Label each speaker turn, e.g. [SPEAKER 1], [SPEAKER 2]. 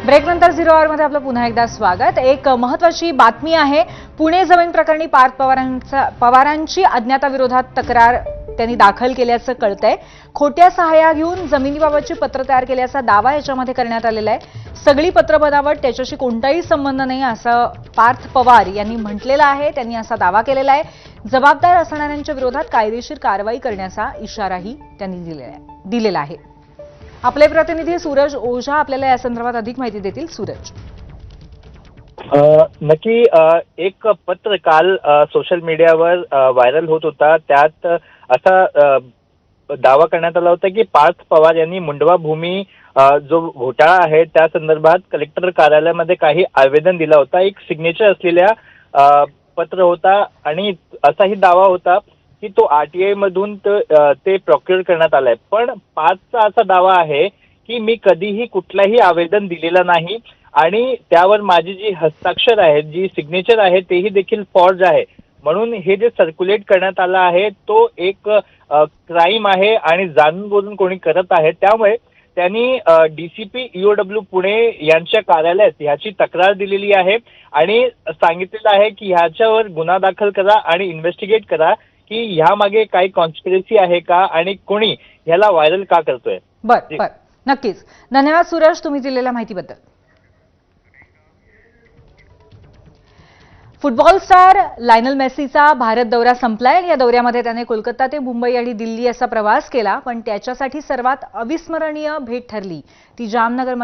[SPEAKER 1] ब्रेकनंतर 0 आवरमध्ये आपलं पुन्हा एकदा स्वागत। एक महत्त्वाची बातमी आहे। पुणे जमीन प्रकरणी पार्थ पवारांची अज्ञाताविरोधात तक्रार त्यांनी दाखल केल्याचं कळतंय। खोट्या सहाय्या घेऊन जमिनीबाबतची पत्र तयार केल्याचा दावा याच्यामध्ये करण्यात आलेला आहे। सगळी पत्र बनावट, त्याच्याशी कोणताही संबंध नाही असं पार्थ पवार यांनी म्हटलेलं आहे। त्यांनी असा दावा केलेला आहे। जबाबदार असणाऱ्यांच्या विरोधात कायदेशीर कारवाई करण्याचा इशाराही त्यांनी दिलेला आहे। आपले प्रतिनिधी सूरज ओझा आपल्याला या संदर्भात अधिक माहिती देतील। सूरज,
[SPEAKER 2] नक्की एक पत्र काल सोशल मीडियावर व्हायरल होत होता। त्यात असा दावा करण्यात आला होता की पार्थ पवार यांनी मुंडवा भूमी जो घोटाळा आहे त्या संदर्भात कलेक्टर कार्यालयामध्ये काही आवेदन दिला होता। एक सिग्नेचर असलेल्या पत्र होता आणि असाही दावा होता की तो आरटीआय मधून ते प्रोक्युअर करण्यात आलाय। पण पार्थचा असा दावा आहे की मी कधीही कुठलाही आवेदन दिलेला नाही आणि त्यावर माझी जी हस्ताक्षर आहे, जी सिग्नेचर आहे, तेही देखील फॉर्ज आहे। म्हणून हे जे सर्क्युलेट करण्यात आलं आहे तो एक क्राईम आहे आणि जाणून बोलून कोणी करत आहे। त्यामुळे त्यांनी डीसीपी ईओडब्ल्यू पुणे यांच्या कार्यालयात ह्याची तक्रार दिलेली आहे आणि सांगितलेलं आहे की ह्याच्यावर गुन्हा दाखल करा आणि इन्व्हेस्टिगेट करा की ह्यामागे काही कॉन्स्पिरसी आहे का आणि कोणी ह्याला व्हायरल का करतोय।
[SPEAKER 1] बरं, नक्कीच धन्यवाद सूरज, तुम्ही दिलेल्या माहितीबद्दल। फुटबॉल स्टार लायनल मेसीचा भारत दौरा संपलाय। या दौऱ्यामध्ये त्याने कोलकाता ते मुंबई आणि दिल्ली असा प्रवास केला, पण त्याच्यासाठी सर्वात अविस्मरणीय भेट ठरली ती जामनगर